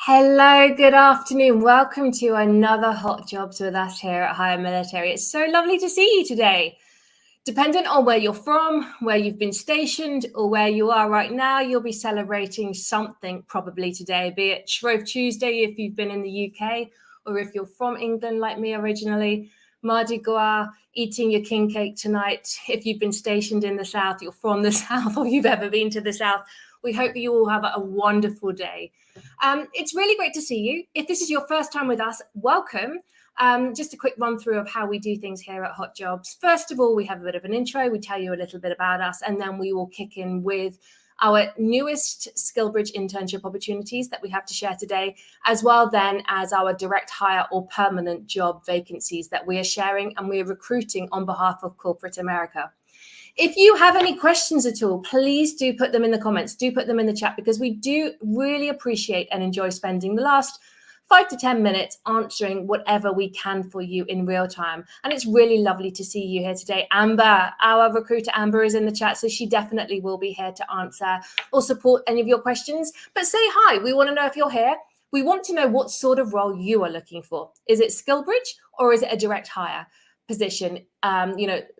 Hello, good afternoon. Welcome to another Hot Jobs with us here at Hire Military. It's so lovely to see you today. Dependent on where you're from, where you've been stationed, or where you are right now, you'll be celebrating something probably today, be it Shrove Tuesday if you've been in the UK, or if you're from England like me originally, Mardi Gras, eating your king cake tonight. If you've been stationed in the South, you're from the South, or you've ever been to the South, we hope you all have a wonderful day. It's really great to see you. If this is your first time with us, welcome. Just a quick run through of how we do things here at Hot Jobs. First of all, we have a bit of an intro. We tell you a little bit about us, and then we will kick in with our newest SkillBridge internship opportunities that we have to share today, as well then as our direct hire or permanent job vacancies that we are sharing and we are recruiting on behalf of corporate America. If you have any questions at all, please do put them in the comments, do put them in the chat, because we do really appreciate and enjoy spending the last 5 to 10 minutes answering whatever we can for you in real time. And it's really lovely to see you here today. Amber, our recruiter Amber, is in the chat, so she definitely will be here to answer or support any of your questions. But say hi. We want to know if you're here. We want to know what sort of role you are looking for. Is it SkillBridge or is it a direct hire position?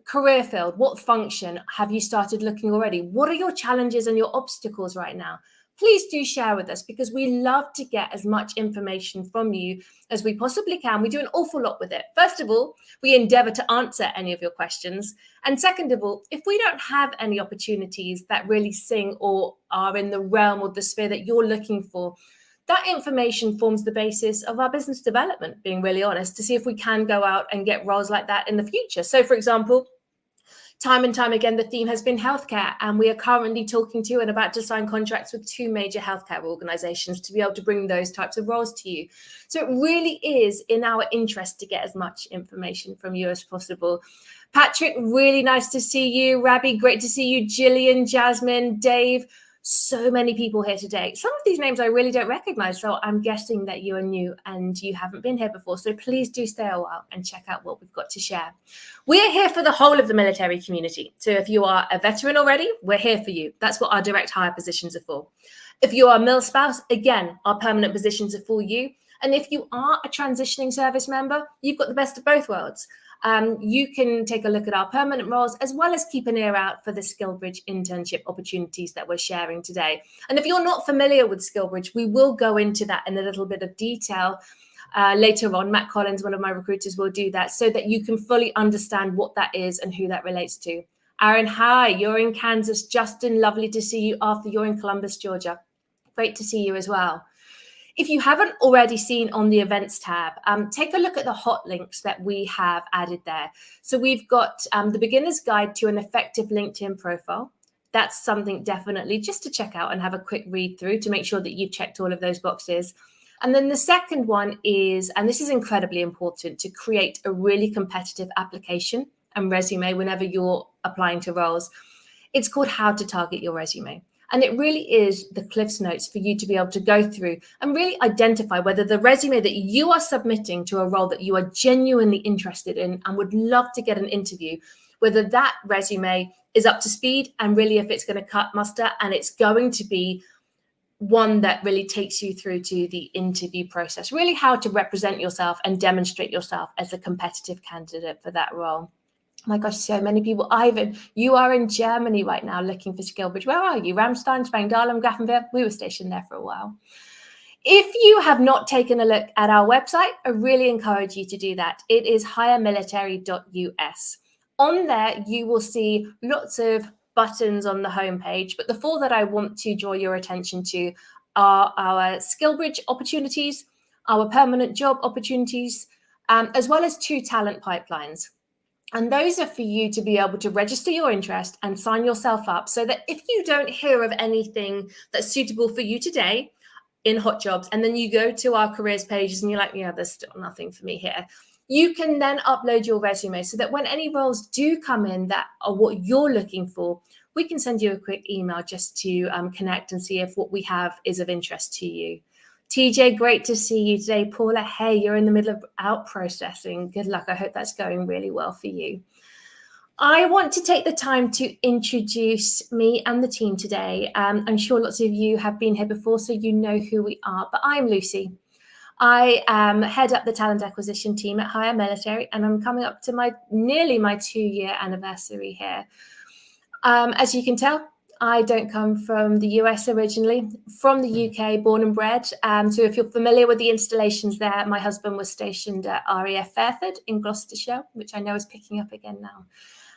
Career field, what function? Have you started looking already? What are your challenges and your obstacles right now? Please do share with us, because we love to get as much information from you as we possibly can. We do an awful lot with it. First of all, we endeavor to answer any of your questions. And second of all, if we don't have any opportunities that really sing or are in the realm or the sphere that you're looking for, that information forms the basis of our business development, being really honest, to see if we can go out and get roles like that in the future. So, for example, time and time again, the theme has been healthcare, and we are currently talking to and about to sign contracts with 2 major healthcare organizations to be able to bring those types of roles to you. So it really is in our interest to get as much information from you as possible. Patrick, really nice to see you. Rabbi, great to see you. Gillian, Jasmine, Dave, so many people here today. Some of these names I really don't recognize, so I'm guessing that you are new and you haven't been here before. So please do stay a while and check out what we've got to share. We are here for the whole of the military community. So if you are a veteran already, we're here for you. That's what our direct hire positions are for. If you are a mil spouse, again, our permanent positions are for you. And if you are a transitioning service member, you've got the best of both worlds. You can take a look at our permanent roles, as well as keep an ear out for the SkillBridge internship opportunities that we're sharing today. And if you're not familiar with SkillBridge, we will go into that in a little bit of detail later on. Matt Collins, one of my recruiters, will do that so that you can fully understand what that is and who that relates to. Aaron, hi, you're in Kansas. Justin, lovely to see you after you're in Columbus, Georgia. Great to see you as well. If you haven't already seen on the events tab, take a look at the hot links that we have added there. So we've got the beginner's guide to an effective LinkedIn profile. That's something definitely just to check out and have a quick read through to make sure that you've checked all of those boxes. And then the second one is, and this is incredibly important, to create a really competitive application and resume whenever you're applying to roles. It's called How to Target Your Resume. And it really is the Cliff's Notes for you to be able to go through and really identify whether the resume that you are submitting to a role that you are genuinely interested in and would love to get an interview, whether that resume is up to speed and really if it's going to cut muster and it's going to be one that really takes you through to the interview process, really how to represent yourself and demonstrate yourself as a competitive candidate for that role. Oh my gosh, so many people. Ivan, you are in Germany right now looking for SkillBridge. Where are you? Ramstein, Spangdahlem, Grafenwehr? We were stationed there for a while. If you have not taken a look at our website, I really encourage you to do that. It is hiremilitary.us. On there, you will see lots of buttons on the homepage, but the 4 that I want to draw your attention to are our SkillBridge opportunities, our permanent job opportunities, as well as 2 talent pipelines. And those are for you to be able to register your interest and sign yourself up so that if you don't hear of anything that's suitable for you today in Hot Jobs, and then you go to our careers pages and you're like, yeah, there's still nothing for me here, you can then upload your resume so that when any roles do come in that are what you're looking for, we can send you a quick email just to connect and see if what we have is of interest to you. TJ, great to see you today. Paula, hey, you're in the middle of out processing. Good luck. I hope that's going really well for you. I want to take the time to introduce me and the team today. I'm sure lots of you have been here before, so you know who we are, but I'm Lucy. I head up the talent acquisition team at Hire Military, and I'm coming up to nearly my 2-year anniversary here. As you can tell, I don't come from the US originally, from the UK, born and bred. So if you're familiar with the installations there, my husband was stationed at RAF Fairford in Gloucestershire, which I know is picking up again now.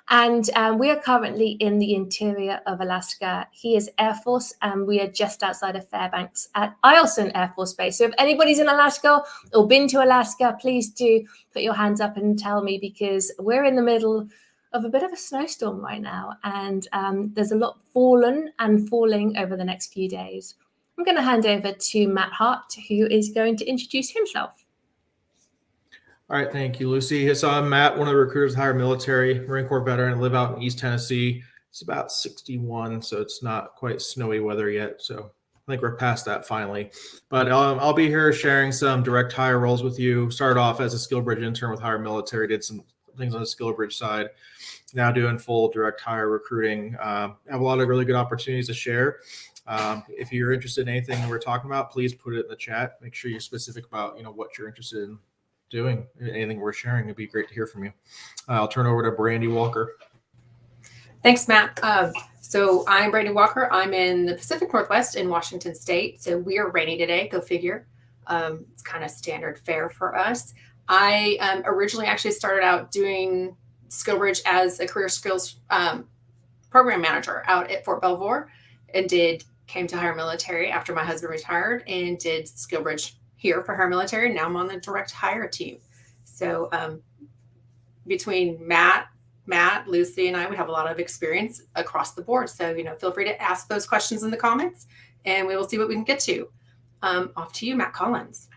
And we are currently in the interior of Alaska. He is Air Force, and we are just outside of Fairbanks at Eielson Air Force Base. So if anybody's in Alaska or been to Alaska, please do put your hands up and tell me, because we're in the middle of a bit of a snowstorm right now, and there's a lot fallen and falling over the next few days. I'm going to hand over to Matt Hart, who is going to introduce himself. All right, thank you, Lucy. So I'm Matt, one of the recruiters at Hire Military, Marine Corps veteran. I live out in East Tennessee. It's about 61, so it's not quite snowy weather yet. So I think we're past that finally. But I'll be here sharing some direct hire roles with you. Started off as a SkillBridge intern with Hire Military, did some things on the SkillBridge side. Now doing full direct hire recruiting. Have a lot of really good opportunities to share. If you're interested in anything we're talking about, please put it in the chat. Make sure you're specific about what you're interested in doing. Anything we're sharing, it'd be great to hear from you. I'll turn over to Brandy Walker. Thanks, Matt. So I'm Brandy Walker. I'm in the Pacific Northwest in Washington State. So we are rainy today, go figure. It's kind of standard fare for us. I originally actually started out doing SkillBridge as a career skills program manager out at Fort Belvoir, and came to Hire Military after my husband retired and did SkillBridge here for Hire Military. Now I'm on the direct hire team. So between Matt, Lucy, and I, we have a lot of experience across the board. So, feel free to ask those questions in the comments, and we will see what we can get to. Off to you, Matt Collins.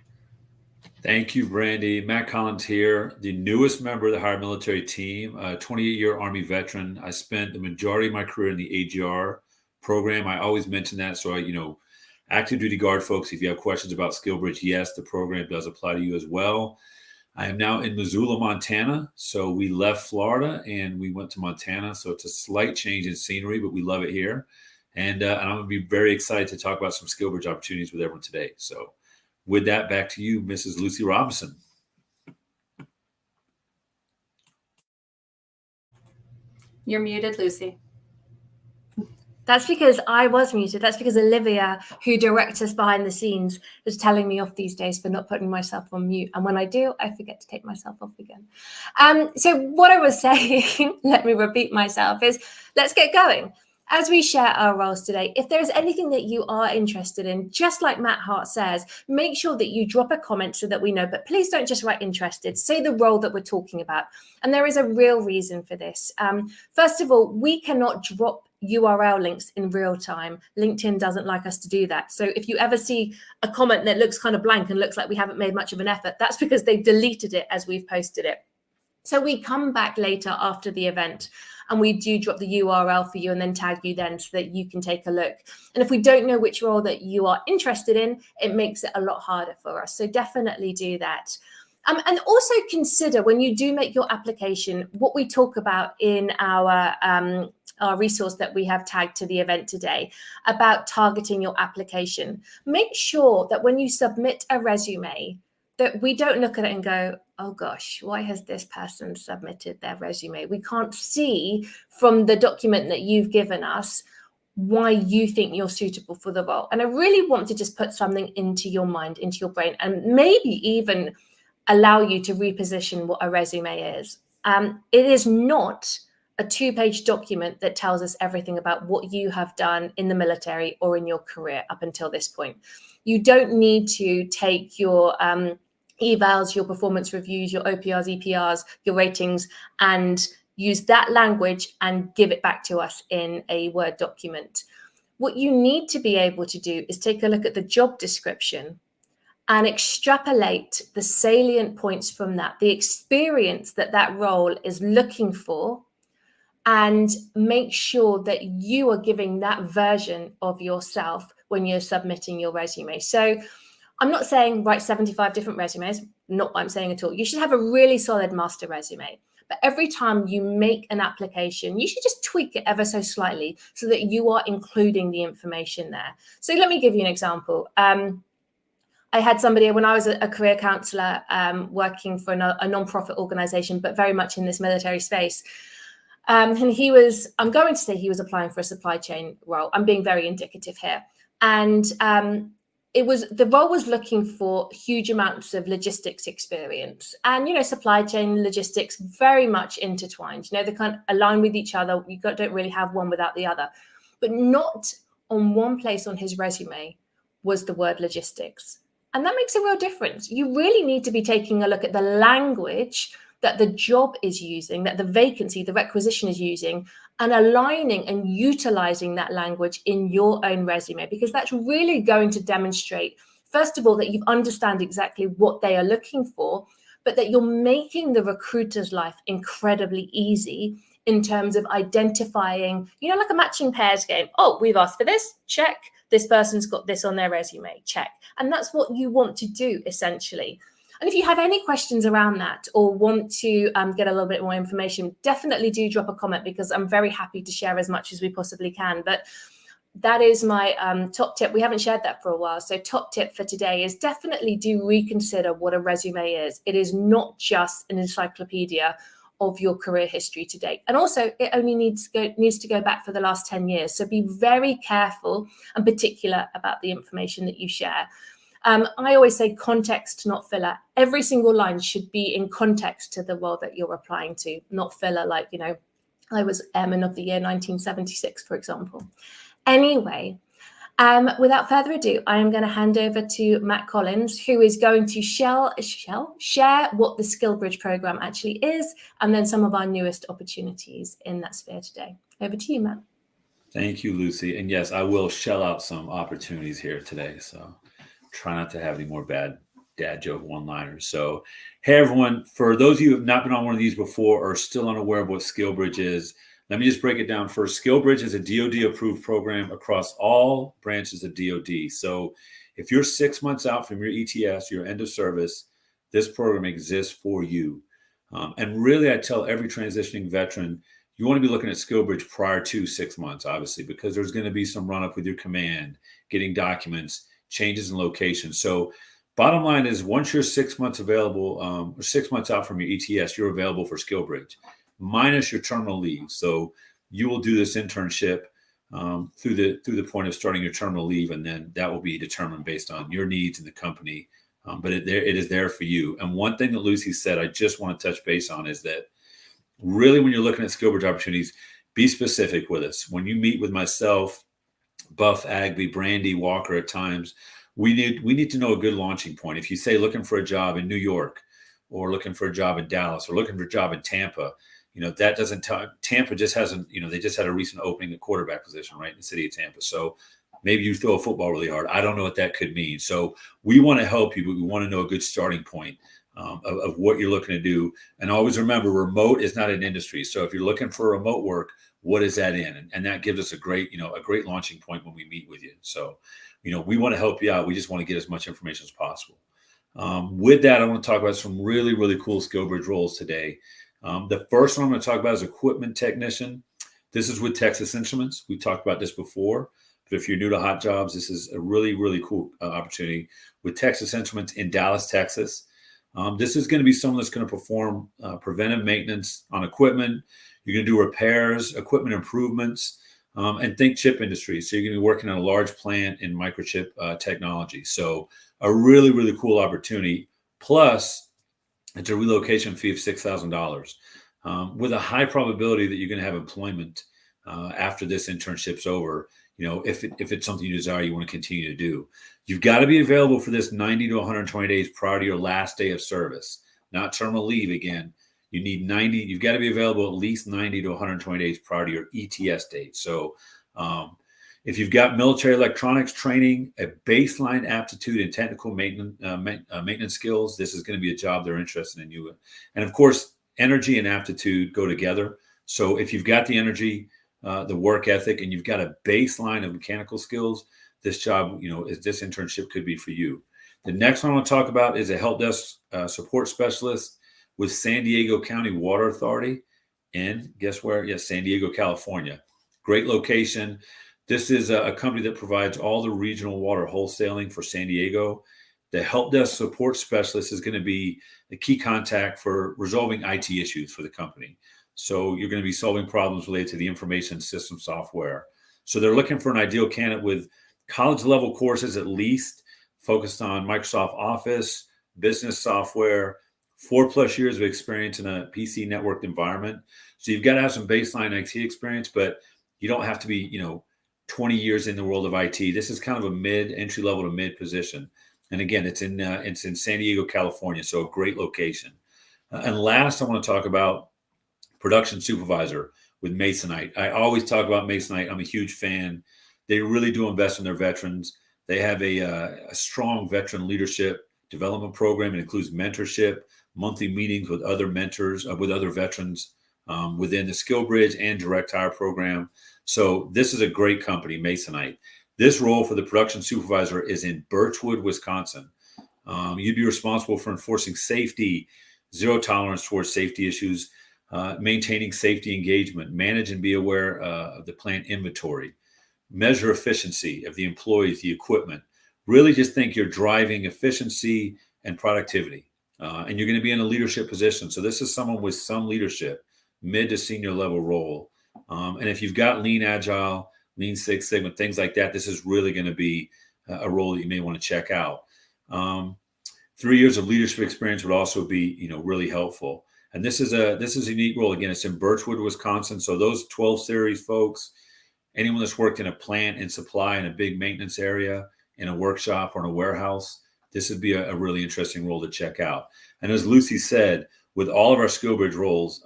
Thank you, Brandy. Matt Collins here, the newest member of the Hire Military team, a 28-year Army veteran. I spent the majority of my career in the AGR program. I always mention that. So, active duty guard folks, if you have questions about SkillBridge, yes, the program does apply to you as well. I am now in Missoula, Montana. So we left Florida and we went to Montana. So it's a slight change in scenery, but we love it here. And I'm going to be very excited to talk about some SkillBridge opportunities with everyone today. So with that, back to you, Mrs. Lucy Robinson. You're muted, Lucy. That's because I was muted. That's because Olivia, who directs us behind the scenes, is telling me off these days for not putting myself on mute. And when I do, I forget to take myself off again. So what I was saying, let me repeat myself, is let's get going. As we share our roles today, if there's anything that you are interested in, just like Matt Hart says, make sure that you drop a comment so that we know. But please don't just write interested. Say the role that we're talking about. And there is a real reason for this. First of all, we cannot drop URL links in real time. LinkedIn doesn't like us to do that. So if you ever see a comment that looks kind of blank and looks like we haven't made much of an effort, that's because they've deleted it as we've posted it. So we come back later after the event and we do drop the URL for you and then tag you then so that you can take a look. And if we don't know which role that you are interested in, it makes it a lot harder for us. So definitely do that. And also consider when you do make your application, what we talk about in our resource that we have tagged to the event today about targeting your application. Make sure that when you submit a resume, that we don't look at it and go, oh gosh, why has this person submitted their resume? We can't see from the document that you've given us why you think you're suitable for the role. And I really want to just put something into your mind, into your brain, and maybe even allow you to reposition what a resume is. It is not a 2-page document that tells us everything about what you have done in the military or in your career up until this point. You don't need to take your evals, your performance reviews, your OPRs, EPRs, your ratings, and use that language and give it back to us in a Word document. What you need to be able to do is take a look at the job description and extrapolate the salient points from that, the experience that that role is looking for, and make sure that you are giving that version of yourself when you're submitting your resume. So I'm not saying write 75 different resumes, not what I'm saying at all. You should have a really solid master resume. But every time you make an application, you should just tweak it ever so slightly so that you are including the information there. So let me give you an example. I had somebody when I was a career counselor working for a non-profit organization, but very much in this military space. And I'm going to say he was applying for a supply chain role. I'm being very indicative here. And the role was looking for huge amounts of logistics experience, and supply chain logistics very much intertwined. They kind of align with each other. You don't really have one without the other. But not on one place on his resume was the word logistics, and that makes a real difference. You really need to be taking a look at the language that the job is using, that the vacancy, the requisition is using, and aligning and utilizing that language in your own resume, because that's really going to demonstrate, first of all, that you understand exactly what they are looking for, but that you're making the recruiter's life incredibly easy in terms of identifying, like a matching pairs game. Oh, we've asked for this, check. This person's got this on their resume, check. And that's what you want to do, essentially. And if you have any questions around that or want to get a little bit more information, definitely do drop a comment, because I'm very happy to share as much as we possibly can. But that is my top tip. We haven't shared that for a while. So top tip for today is definitely do reconsider what a resume is. It is not just an encyclopedia of your career history to date. And also, it only needs to go back for the last 10 years. So be very careful and particular about the information that you share. I always say context, not filler. Every single line should be in context to the role that you're applying to, not filler like, I was Airman of the Year 1976, for example. Anyway, without further ado, I am going to hand over to Matt Collins, who is going to share what the SkillBridge program actually is, and then some of our newest opportunities in that sphere today. Over to you, Matt. Thank you, Lucy. And yes, I will shell out some opportunities here today. So try not to have any more bad dad joke one-liners. So, hey, everyone, for those of you who have not been on one of these before or still unaware of what SkillBridge is, let me just break it down first. SkillBridge is a DoD-approved program across all branches of DoD. So if you're 6 months out from your ETS, your end of service, this program exists for you. And really, I tell every transitioning veteran, you want to be looking at SkillBridge prior to 6 months, obviously, because there's going to be some run-up with your command, getting documents, changes in location. So bottom line is, once you're 6 months available, or 6 months out from your ETS, you're available for SkillBridge, minus your terminal leave. So you will do this internship through the point of starting your terminal leave, and then that will be determined based on your needs in the company. But it is there for you. And one thing that Lucy said, I just want to touch base on, is that really, when you're looking at SkillBridge opportunities, be specific with us. When you meet with myself, Buff, Agby, Brandy, Walker at times, we need to know a good launching point. If you say looking for a job in New York, or looking for a job in Dallas, or looking for a job in Tampa, that doesn't tell. Tampa just hasn't, they just had a recent opening at quarterback position, right, in the city of Tampa. So maybe you throw a football really hard. I don't know what that could mean. So we want to help you, but we want to know a good starting point of what you're looking to do. And always remember, remote is not an industry. So if you're looking for remote work, what is that in? And that gives us a great launching point when we meet with you. So, we want to help you out. We just want to get as much information as possible. With that, I want to talk about some really, really cool SkillBridge roles today. The first one I'm going to talk about is equipment technician. This is with Texas Instruments. We talked about this before, but if you're new to hot jobs, this is a really, really cool opportunity with Texas Instruments in Dallas, Texas. This is going to be someone that's going to perform preventive maintenance on equipment. You're going to do repairs, equipment improvements, and think chip industry. So you're going to be working on a large plant in microchip technology. So a really, really cool opportunity. Plus, it's a relocation fee of $6,000 with a high probability that you're going to have employment after this internship's over. If it's something you desire, you want to continue to do. You've got to be available for this 90 to 120 days prior to your last day of service, not terminal leave again. You need 90. You've got to be available at least 90 to 120 days prior to your ETS date. So if you've got military electronics training, a baseline aptitude and technical maintenance skills, this is going to be a job they're interested in you. And of course, energy and aptitude go together. So if you've got the energy, the work ethic, and you've got a baseline of mechanical skills, this job, this internship could be for you. The next one I want to talk about is a help desk support specialist with San Diego County Water Authority. And guess where? Yes, San Diego, California. Great location. This is a company that provides all the regional water wholesaling for San Diego. The help desk support specialist is going to be the key contact for resolving IT issues for the company. So you're going to be solving problems related to the information system software. So they're looking for an ideal candidate with college level courses, at least focused on Microsoft Office, business software, 4+ years of experience in a PC networked environment. So you've got to have some baseline IT experience, but you don't have to be, 20 years in the world of IT. This is kind of a entry level to mid position. And again, it's in San Diego, California. So a great location. And last, I want to talk about production supervisor with Masonite. I always talk about Masonite. I'm a huge fan. They really do invest in their veterans. They have a strong veteran leadership development program. It includes mentorship, monthly meetings with other mentors, with other veterans within the SkillBridge and direct hire program. So this is a great company, Masonite. This role for the production supervisor is in Birchwood, Wisconsin. You'd be responsible for enforcing safety, zero tolerance towards safety issues, maintaining safety engagement, manage and be aware of the plant inventory, measure efficiency of the employees, the equipment. Really just think you're driving efficiency and productivity. And you're going to be in a leadership position. So this is someone with some leadership, mid to senior level role. And if you've got lean agile, Lean Six Sigma, things like that, this is really going to be a role that you may want to check out. 3 years of leadership experience would also be, really helpful. And this is a unique role. Again, it's in Birchwood, Wisconsin. So those 12 series folks, anyone that's worked in a plant and supply in a big maintenance area, in a workshop or in a warehouse, this would be a really interesting role to check out. And as Lucy said, with all of our SkillBridge roles,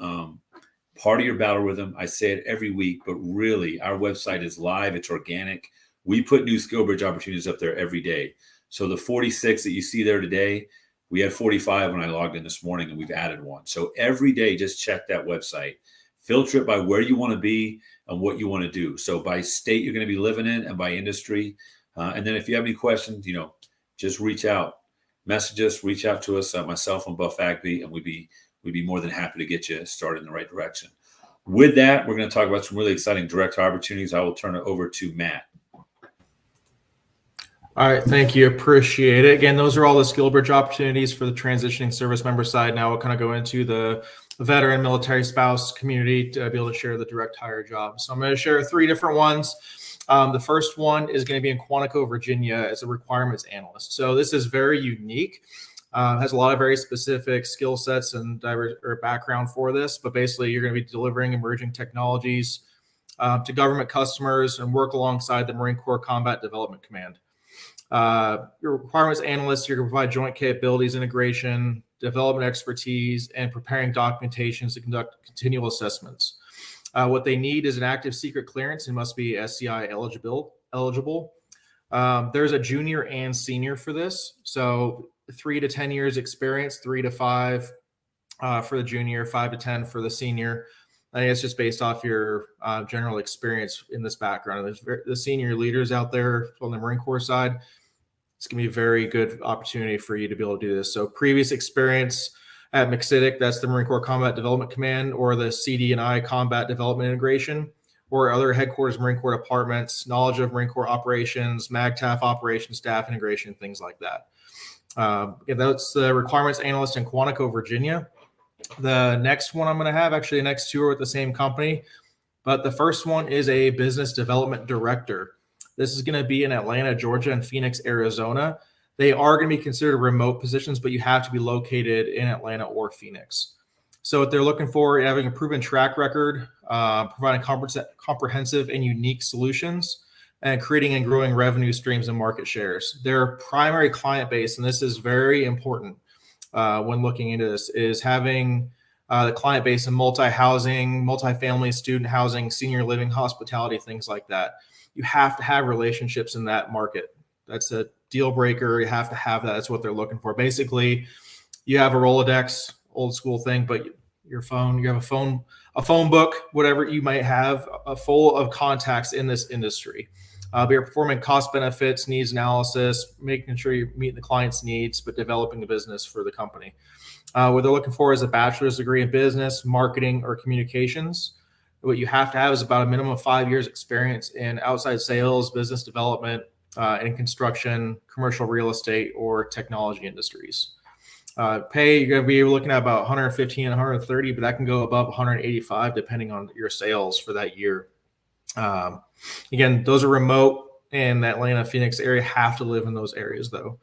part of your battle rhythm, I say it every week, but really our website is live. It's organic. We put new SkillBridge opportunities up there every day. So the 46 that you see there today, we had 45 when I logged in this morning, and we've added one. So every day, just check that website. Filter it by where you want to be and what you want to do. So by state you're going to be living in and by industry. And then if you have any questions, just reach out, message us, reach out to us, myself and Buff Agby, and we'd be more than happy to get you started in the right direction. With that, we're going to talk about some really exciting direct hire opportunities. I will turn it over to Matt. All right, thank you. Appreciate it. Again, those are all the SkillBridge opportunities for the transitioning service member side. Now we'll kind of go into the veteran, military spouse community to be able to share the direct hire jobs. So I'm going to share 3 different ones. The first one is going to be in Quantico, Virginia, as a requirements analyst. So this is very unique. Has a lot of very specific skill sets and background for this, but basically you're going to be delivering emerging technologies to government customers and work alongside the Marine Corps Combat Development Command. Your requirements analyst, you're going to provide joint capabilities, integration, development expertise, and preparing documentations to conduct continual assessments. What they need is an active secret clearance and must be SCI eligible. There's a junior and senior for this. So 3 to 10 years experience, 3 to 5 for the junior, 5 to 10 for the senior. I think it's just based off your general experience in this background. There's the senior leaders out there on the Marine Corps side. It's going to be a very good opportunity for you to be able to do this. So previous experience at MCCITIC, that's the Marine Corps Combat Development Command, or the CD&I Combat Development Integration, or other headquarters Marine Corps departments, knowledge of Marine Corps operations, MAGTF operations, staff integration, things like that. That's the requirements analyst in Quantico, Virginia. The next one I'm going to have, actually the next 2 are with the same company, but the first one is a business development director. This is going to be in Atlanta, Georgia, and Phoenix, Arizona. They are going to be considered remote positions, but you have to be located in Atlanta or Phoenix. So what they're looking for, having a proven track record, providing comprehensive and unique solutions, and creating and growing revenue streams and market shares. Their primary client base, and this is very important when looking into this, is having the client base in multi-housing, multi-family, student housing, senior living, hospitality, things like that. You have to have relationships in that market. That's a deal breaker. You have to have that. That's what they're looking for. Basically, you have a Rolodex, old school thing, but your phone, you have a phone book, whatever you might have, full of contacts in this industry. But you're performing cost benefits, needs analysis, making sure you're meeting the client's needs, but developing the business for the company. What they're looking for is a bachelor's degree in business, marketing, or communications. What you have to have is about a minimum of 5 years experience in outside sales, business development, in construction, commercial real estate, or technology industries. Pay, you're going to be looking at about 115 and 130, but that can go above 185 depending on your sales for that year. Again, those are remote, and the Atlanta, Phoenix area have to live in those areas though.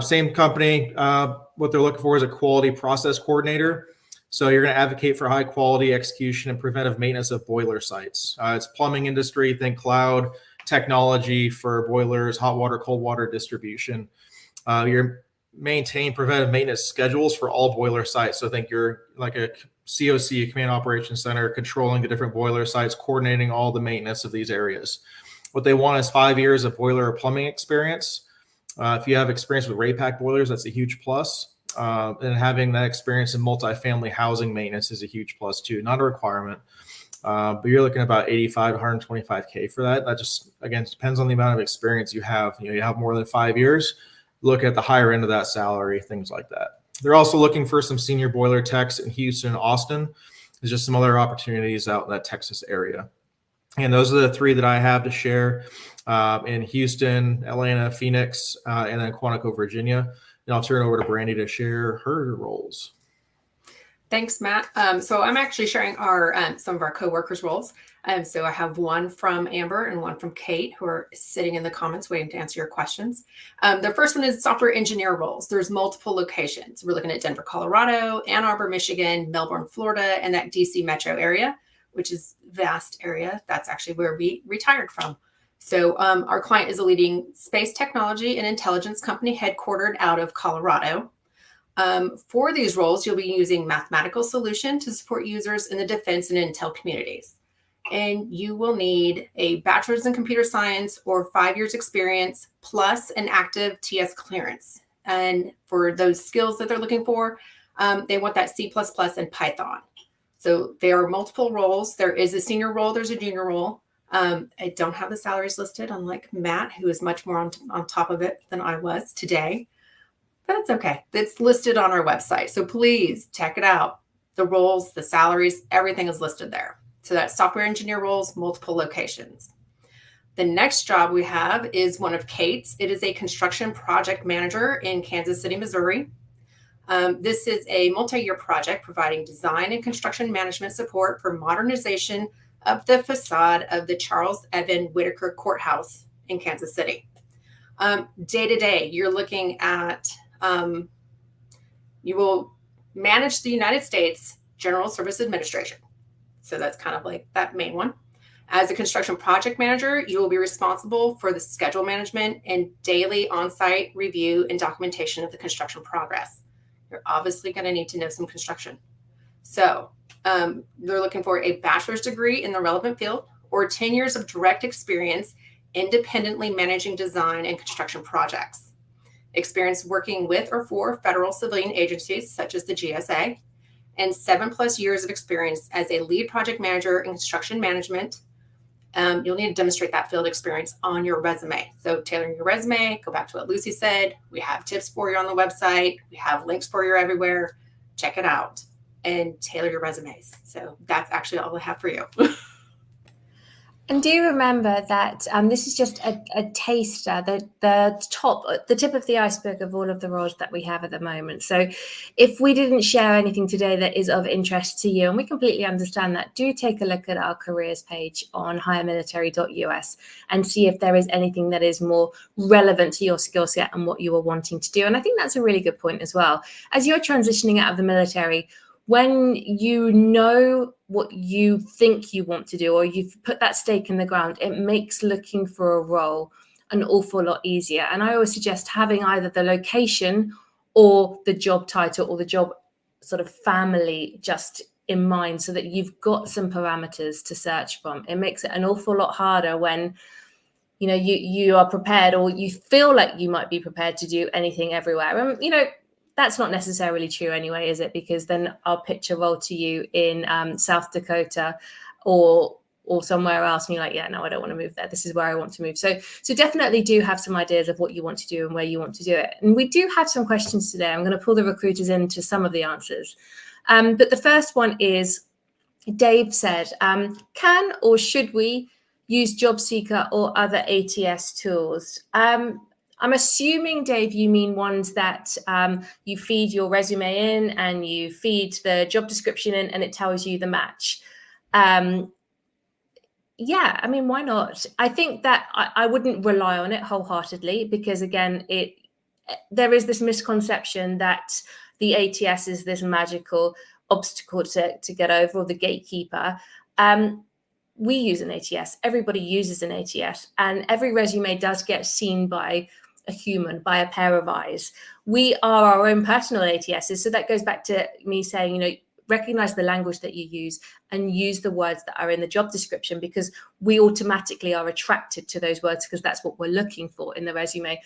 Same company, what they're looking for is a quality process coordinator. So you're going to advocate for high quality execution and preventive maintenance of boiler sites. It's plumbing industry, think cloud technology for boilers, hot water, cold water distribution. You're maintain preventive maintenance schedules for all boiler sites. So think you're like a COC, a command operations center, controlling the different boiler sites, coordinating all the maintenance of these areas. What they want is 5 years of boiler or plumbing experience. If you have experience with RAPAC boilers, that's a huge plus. And having that experience in multifamily housing maintenance is a huge plus too, not a requirement. But you're looking at about 85 to 125K for that. That just, again, depends on the amount of experience you have. You have more than 5 years, look at the higher end of that salary, things like that. They're also looking for some senior boiler techs in Houston and Austin. There's just some other opportunities out in that Texas area. And those are the three that I have to share in Houston, Atlanta, Phoenix, and then Quantico, Virginia. And I'll turn it over to Brandy to share her roles. Thanks, Matt. So I'm actually sharing our some of our coworkers' roles. So I have one from Amber and one from Kate, who are sitting in the comments waiting to answer your questions. The first one is software engineer roles. There's multiple locations. We're looking at Denver, Colorado, Ann Arbor, Michigan, Melbourne, Florida, and that DC metro area, which is a vast area. That's actually where we retired from. So our client is a leading space technology and intelligence company headquartered out of Colorado. For these roles, you'll be using Mathematical Solution to support users in the defense and intel communities. And you will need a bachelor's in computer science or 5 years experience plus an active TS clearance. And for those skills that they're looking for, they want that C++ and Python. So there are multiple roles. There is a senior role, there's a junior role. I don't have the salaries listed, unlike Matt, who is much more on top of it than I was today. That's okay. It's listed on our website. So please check it out. The roles, the salaries, everything is listed there. So that's software engineer roles, multiple locations. The next job we have is one of Kate's. It is a construction project manager in Kansas City, Missouri. This is a multi-year project providing design and construction management support for modernization of the facade of the Charles Evan Whitaker Courthouse in Kansas City. Day to day, you're looking at, you will manage the United States General Service Administration. So that's kind of like that main one. As a construction project manager, you will be responsible for the schedule management and daily on-site review and documentation of the construction progress. You're obviously going to need to know some construction. So they're looking for a bachelor's degree in the relevant field or 10 years of direct experience independently managing design and construction projects. Experience working with or for federal civilian agencies such as the GSA, and 7+ years of experience as a lead project manager in construction management. You'll need to demonstrate that field experience on your resume. So tailoring your resume, go back to what Lucy said. We have tips for you on the website. We have links for you everywhere. Check it out and tailor your resumes. So that's actually all I have for you. And do remember that this is just a taster, the tip of the iceberg of all of the roles that we have at the moment. So if we didn't share anything today that is of interest to you, and we completely understand that, do take a look at our careers page on hiremilitary.us and see if there is anything that is more relevant to your skill set and what you are wanting to do. And I think that's a really good point as well. As you're transitioning out of the military, when you know what you think you want to do, or you've put that stake in the ground, it makes looking for a role an awful lot easier. And I always suggest having either the location or the job title or the job sort of family just in mind, so that you've got some parameters to search from. It makes it an awful lot harder when you are prepared, or you feel like you might be prepared to do anything everywhere. And that's not necessarily true anyway, is it? Because then I'll pitch a role to you in South Dakota or or somewhere else and you're like, yeah, no, I don't want to move there. This is where I want to move. So definitely do have some ideas of what you want to do and where you want to do it. And we do have some questions today. I'm going to pull the recruiters into some of the answers. But the first one is, Dave said, can or should we use JobSeeker or other ATS tools? I'm assuming, Dave, you mean ones that you feed your resume in and you feed the job description in and it tells you the match. Yeah, I mean, why not? I think that I wouldn't rely on it wholeheartedly because, again, there is this misconception that the ATS is this magical obstacle to get over, or the gatekeeper. We use an ATS. Everybody uses an ATS, and every resume does get seen by a human, by a pair of eyes. We are our own personal ATSs. So that goes back to me saying, recognize the language that you use and use the words that are in the job description, because we automatically are attracted to those words because that's what we're looking for in the resume.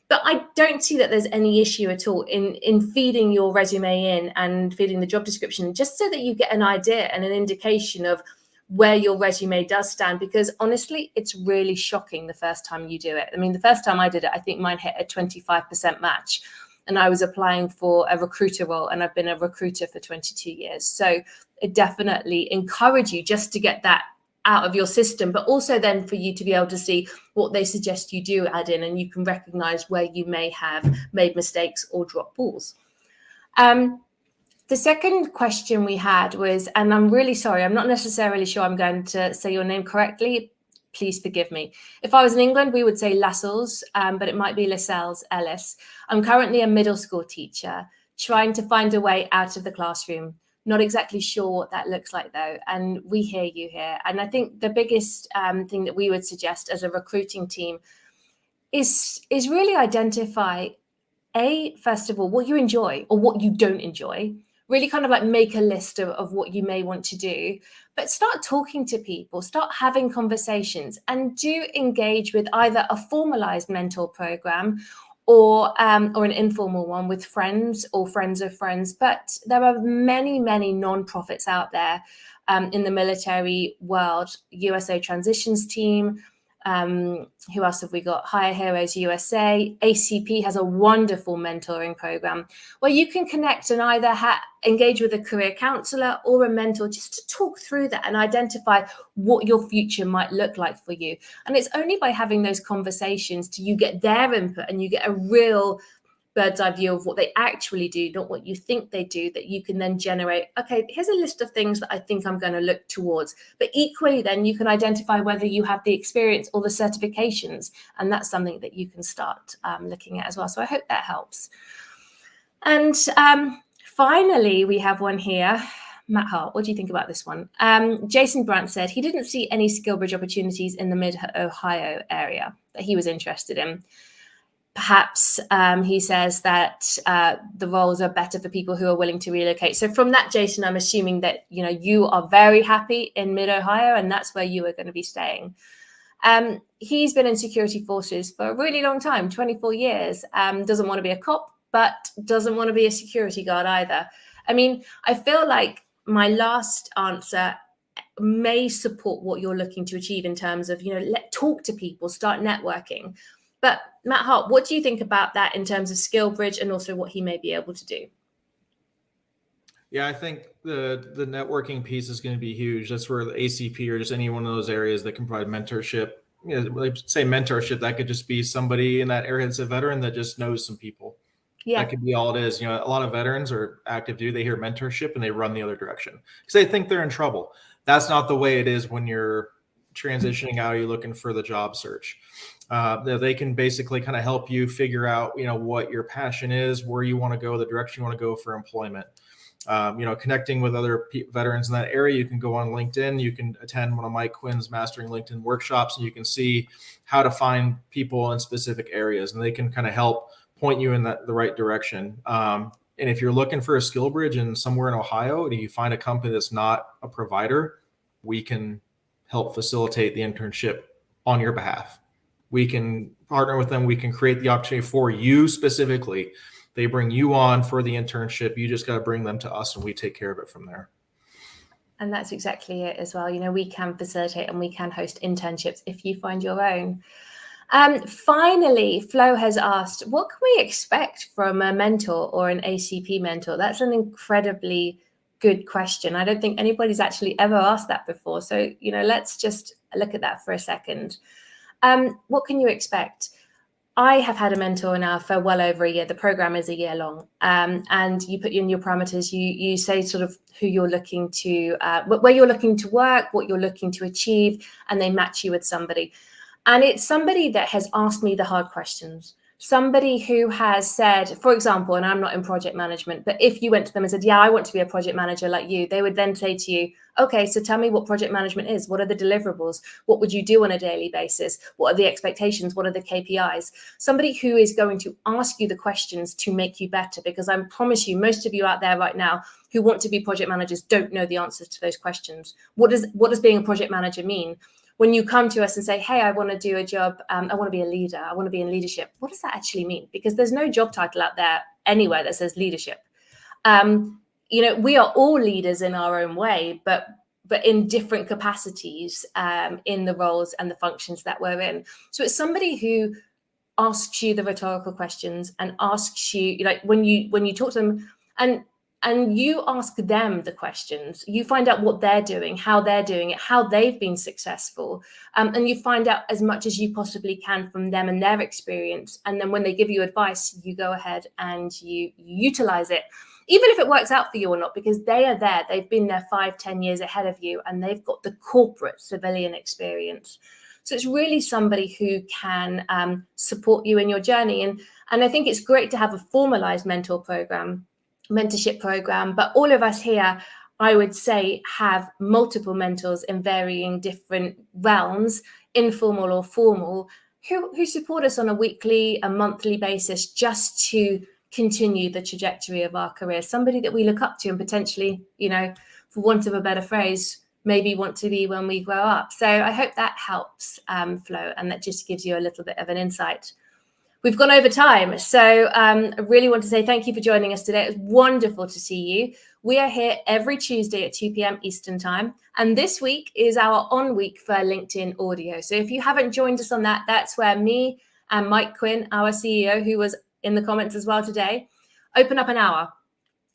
But I don't see that there's any issue at all in feeding your resume in and feeding the job description, just so that you get an idea and an indication of where your resume does stand, because honestly, it's really shocking the first time you do it. I mean, the first time I did it, I think mine hit a 25% match, and I was applying for a recruiter role, and I've been a recruiter for 22 years. So I definitely encourage you just to get that out of your system, but also then for you to be able to see what they suggest you do add in, and you can recognize where you may have made mistakes or dropped balls. The second question we had was, and I'm really sorry, I'm not necessarily sure I'm going to say your name correctly. Please forgive me. If I was in England, we would say Lascelles, but it might be Lascelles Ellis. I'm currently a middle school teacher, trying to find a way out of the classroom. Not exactly sure what that looks like, though. And we hear you here. And I think the biggest thing that we would suggest as a recruiting team is really identify, first of all, what you enjoy or what you don't enjoy. Really kind of like make a list of what you may want to do, but start talking to people, start having conversations, and do engage with either a formalized mentor program or an informal one with friends or friends of friends. But there are many, many nonprofits out there in the military world. USA Transitions Team. Who else have we got? Hire Heroes USA. ACP has a wonderful mentoring program where you can connect and either engage with a career counselor or a mentor just to talk through that and identify what your future might look like for you. And it's only by having those conversations do you get their input and you get a real bird's eye view of what they actually do, not what you think they do, that you can then generate, okay, here's a list of things that I think I'm going to look towards. But equally, then you can identify whether you have the experience or the certifications. And that's something that you can start looking at as well. So I hope that helps. And finally, we have one here. Matt Hart, what do you think about this one? Jason Brandt said he didn't see any SkillBridge opportunities in the Mid-Ohio area that he was interested in. Perhaps he says that the roles are better for people who are willing to relocate. So from that, Jason, I'm assuming that you are very happy in Mid-Ohio and that's where you are going to be staying. He's been in security forces for a really long time, 24 years. Doesn't want to be a cop, but doesn't want to be a security guard either. I mean, I feel like my last answer may support what you're looking to achieve in terms of, talk to people, start networking. But Matt Hart, what do you think about that in terms of SkillBridge and also what he may be able to do? Yeah, I think the networking piece is going to be huge. That's where the ACP or just any one of those areas that can provide mentorship. Say mentorship, that could just be somebody in that area that's a veteran that just knows some people. Yeah, that could be all it is. A lot of veterans are active duty. They hear mentorship and they run the other direction because they think they're in trouble. That's not the way it is when you're transitioning out. You're looking for the job search. They can basically kind of help you figure out, what your passion is, where you want to go, the direction you want to go for employment. Connecting with other veterans in that area. You can go on LinkedIn. You can attend one of Mike Quinn's Mastering LinkedIn workshops, and you can see how to find people in specific areas, and they can kind of help point you in the right direction. And if you're looking for a SkillBridge in somewhere in Ohio, and you find a company that's not a provider, we can help facilitate the internship on your behalf. We can partner with them. We can create the opportunity for you specifically. They bring you on for the internship. You just got to bring them to us and we take care of it from there. And that's exactly it as well. You know, we can facilitate and we can host internships if you find your own. Finally, Flo has asked, what can we expect from a mentor or an ACP mentor? That's an incredibly good question. I don't think anybody's actually ever asked that before. So, you know, let's just look at that for a second. What can you expect? I have had a mentor now for well over a year. The program is a year long, and you put in your parameters. You say sort of who you're looking to, where you're looking to work, what you're looking to achieve, and they match you with somebody. And it's somebody that has asked me the hard questions. Somebody who has said, for example, and I'm not in project management, but if you went to them and said, yeah, I want to be a project manager like you, they would then say to you, okay, so tell me what project management is. What are the deliverables? What would you do on a daily basis? What are the expectations? What are the KPIs? Somebody who is going to ask you the questions to make you better, because I promise you, most of you out there right now who want to be project managers don't know the answers to those questions. What does being a project manager mean? When you come to us and say, hey, I want to do a job, I want to be a leader, I want to be in leadership, what does that actually mean? Because there's no job title out there anywhere that says leadership. You know, we are all leaders in our own way, but in different capacities in the roles and the functions that we're in. So it's somebody who asks you the rhetorical questions and asks you, like when you talk to them and you ask them the questions, you find out what they're doing, how they're doing it, how they've been successful. And you find out as much as you possibly can from them and their experience. And then when they give you advice, you go ahead and you utilize it, even if it works out for you or not, because they are there. They've been there 5-10 years ahead of you, and they've got the corporate civilian experience. So it's really somebody who can support you in your journey. And I think it's great to have a formalized mentorship program, but all of us here, I would say, have multiple mentors in varying different realms, informal or formal, who support us on a weekly, a monthly basis, just to continue the trajectory of our career. Somebody that we look up to and potentially, you know, for want of a better phrase, maybe want to be when we grow up. So I hope that helps, Flo, and that just gives you a little bit of an insight. We've gone over time, so I really want to say thank you for joining us today. It was wonderful to see you. We are here every Tuesday at 2 p.m. Eastern Time, and this week is our on week for LinkedIn Audio. So if you haven't joined us on that, that's where me and Mike Quinn, our CEO, who was in the comments as well today, open up an hour,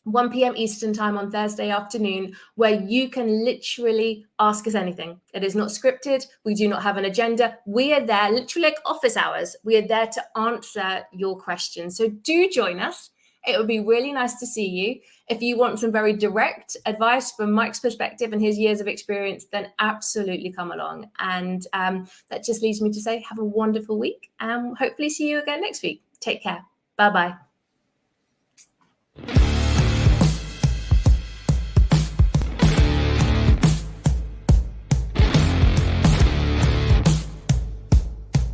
1 p.m. Eastern Time on Thursday afternoon, where you can literally ask us anything. It is not scripted. We do not have an agenda. We are there, literally like office hours. We are there to answer your questions. So do join us. It would be really nice to see you. If you want some very direct advice from Mike's perspective and his years of experience, then absolutely come along. And that just leaves me to say, have a wonderful week, and hopefully see you again next week. Take care. Bye-bye.